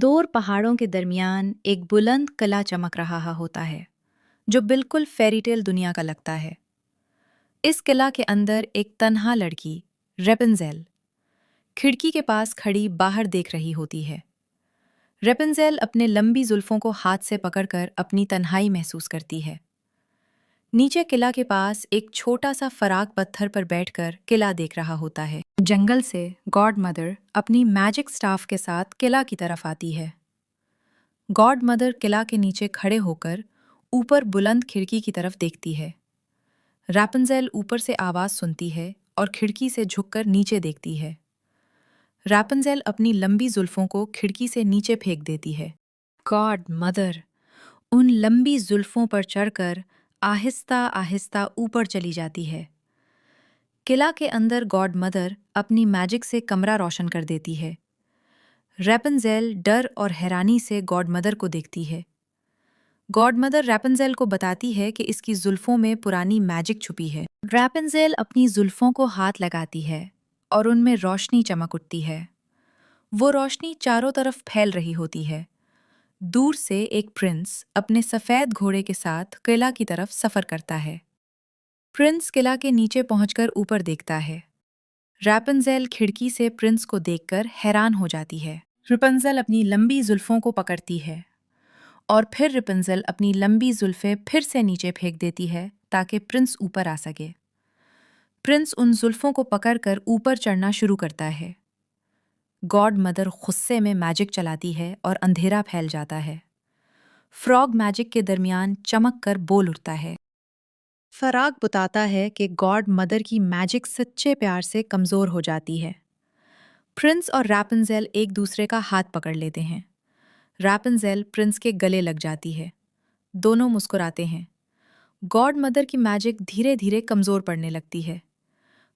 दूर पहाड़ों के दरमियान एक बुलंद किला चमक रहा होता है जो बिल्कुल फेरीटेल दुनिया का लगता है। इस किला के अंदर एक तन्हा लड़की रेपेंजेल खिड़की के पास खड़ी बाहर देख रही होती है। रेपेंजेल अपने लंबी जुल्फों को हाथ से पकड़कर अपनी तन्हाई महसूस करती है। नीचे किला के पास एक छोटा सा फराक पत्थर पर बैठकर किला देख रहा होता है। जंगल से गॉड मदर अपनी मैजिक स्टाफ के साथ किला की तरफ आती है। गॉड मदर किला के नीचे खड़े होकर ऊपर बुलंद खिड़की की तरफ देखती है। रैपुंज़ेल ऊपर से आवाज सुनती है और खिड़की से झुककर नीचे देखती है। रैपुंज़ेल अपनी लंबी जुल्फों को खिड़की से नीचे फेंक देती है। गॉड मदर उन लंबी जुल्फों पर चढ़कर आहिस्ता आहिस्ता ऊपर चली जाती है। किला के अंदर गॉड मदर अपनी मैजिक से कमरा रोशन कर देती है। रैपुंज़ेल डर और हैरानी से गॉड मदर को देखती है। गॉड मदर रैपुंज़ेल को बताती है कि इसकी जुल्फों में पुरानी मैजिक छुपी है। रैपुंज़ेल अपनी जुल्फों को हाथ लगाती है और उनमें रोशनी चमक उठती है। वो रोशनी चारों तरफ फैल रही होती है। दूर से एक प्रिंस अपने सफेद घोड़े के साथ किला की तरफ सफर करता है। प्रिंस किला के नीचे पहुंचकर ऊपर देखता है। रैपुंज़ेल खिड़की से प्रिंस को देखकर हैरान हो जाती है। रैपुंज़ेल अपनी लंबी जुल्फों को पकड़ती है और फिर रैपुंज़ेल अपनी लंबी जुल्फें फिर से नीचे फेंक देती है ताकि प्रिंस ऊपर आ सके। प्रिंस उन जुल्फों को पकड़कर ऊपर चढ़ना शुरू करता है। गॉड मदर गुस्से में मैजिक चलाती है और अंधेरा फैल जाता है। फ्रॉग मैजिक के दरमियान चमक कर बोल उठता है। फराग बताता है कि गॉड मदर की मैजिक सच्चे प्यार से कमजोर हो जाती है। प्रिंस और रैपुंज़ेल एक दूसरे का हाथ पकड़ लेते हैं। रैपुंज़ेल प्रिंस के गले लग जाती है। दोनों मुस्कुराते हैं। गॉड मदर की मैजिक धीरे धीरे कमजोर पड़ने लगती है।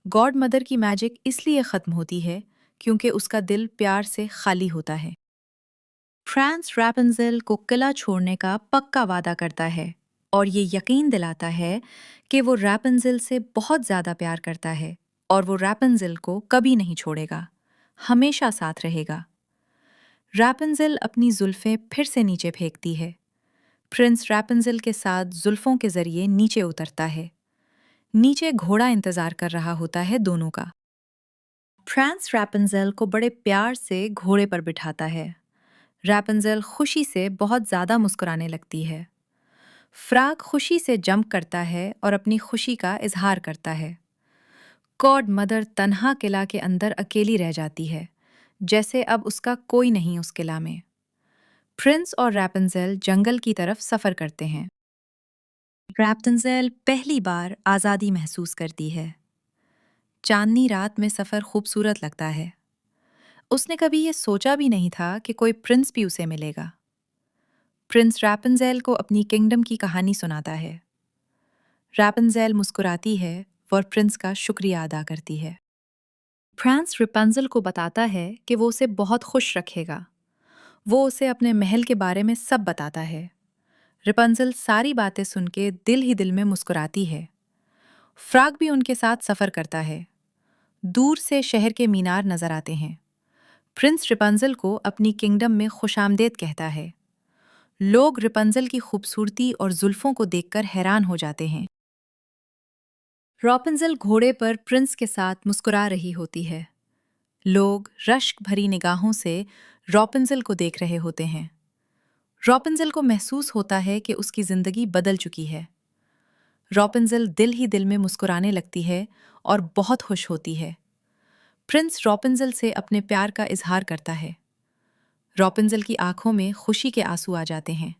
गॉड मदर की मैजिक इसलिए खत्म होती है क्योंकि उसका दिल प्यार से खाली होता है। फ्रांस रैपुंज़ेल को किला छोड़ने का पक्का वादा करता है और ये यकीन दिलाता है कि वो रैपुंज़ेल से बहुत ज़्यादा प्यार करता है और वो रैपुंज़ेल को कभी नहीं छोड़ेगा, हमेशा साथ रहेगा। रैपुंज़ेल अपनी जुल्फें फिर से नीचे फेंकती है। प्रिंस रैपुंज़ेल के साथ जुल्फों के जरिए नीचे उतरता है। नीचे घोड़ा इंतजार कर रहा होता है दोनों का। फ्रांस रैपुंज़ेल को बड़े प्यार से घोड़े पर बिठाता है। रैपुंज़ेल खुशी से बहुत ज्यादा मुस्कुराने लगती है। फ्राग खुशी से जंप करता है और अपनी खुशी का इजहार करता है। गॉड मदर तन्हा किला के अंदर अकेली रह जाती है, जैसे अब उसका कोई नहीं उस किला में। प्रिंस और रैपुंज़ेल जंगल की तरफ सफर करते हैं। रैपुंज़ेल पहली बार आज़ादी महसूस करती है। चांदनी रात में सफर खूबसूरत लगता है। उसने कभी ये सोचा भी नहीं था कि कोई प्रिंस भी उसे मिलेगा। प्रिंस रैपुंज़ेल को अपनी किंगडम की कहानी सुनाता है। रैपुंज़ेल मुस्कुराती है और प्रिंस का शुक्रिया अदा करती है। प्रिंस रैपुंज़ेल को बताता है कि वो उसे बहुत खुश रखेगा। वो उसे अपने महल के बारे में सब बताता है। रैपुंज़ेल सारी बातें सुन के दिल ही दिल में मुस्कुराती है। फ्रॉग भी उनके साथ सफर करता है। दूर से शहर के मीनार नजर आते हैं। प्रिंस रैपुंज़ेल को अपनी किंगडम में खुशामदीद कहता है। लोग रैपुंज़ेल की खूबसूरती और जुल्फों को देखकर हैरान हो जाते हैं। रैपुंज़ेल घोड़े पर प्रिंस के साथ मुस्कुरा रही होती है। लोग रश्क भरी निगाहों से रैपुंज़ेल को देख रहे होते हैं। रैपुंज़ेल को महसूस होता है कि उसकी जिंदगी बदल चुकी है। रैपुंज़ेल दिल ही दिल में मुस्कुराने लगती है और बहुत खुश होती है। प्रिंस रैपुंज़ेल से अपने प्यार का इजहार करता है। रैपुंज़ेल की आंखों में खुशी के आंसू आ जाते हैं।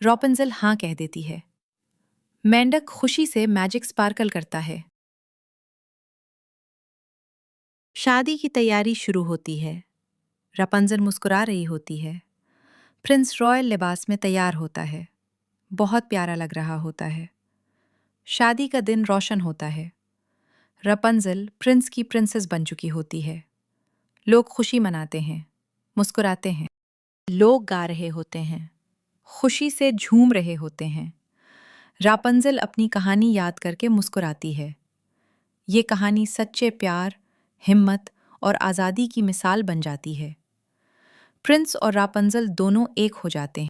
रैपुंज़ेल हाँ कह देती है। मेंढक खुशी से मैजिक स्पार्कल करता है। शादी की तैयारी शुरू होती है। रैपुंज़ेल मुस्कुरा रही होती है। प्रिंस रॉयल लिबास में तैयार होता है। बहुत प्यारा लग रहा होता है। शादी का दिन रोशन होता है। रैपुंज़ेल प्रिंस की प्रिंसेस बन चुकी होती है। लोग खुशी मनाते हैं, मुस्कुराते हैं। लोग गा रहे होते हैं, खुशी से झूम रहे होते हैं। रैपुंज़ेल अपनी कहानी याद करके मुस्कुराती है। ये कहानी सच्चे प्यार, हिम्मत और आज़ादी की मिसाल बन जाती है। प्रिंस और रापंजल दोनों एक हो जाते हैं।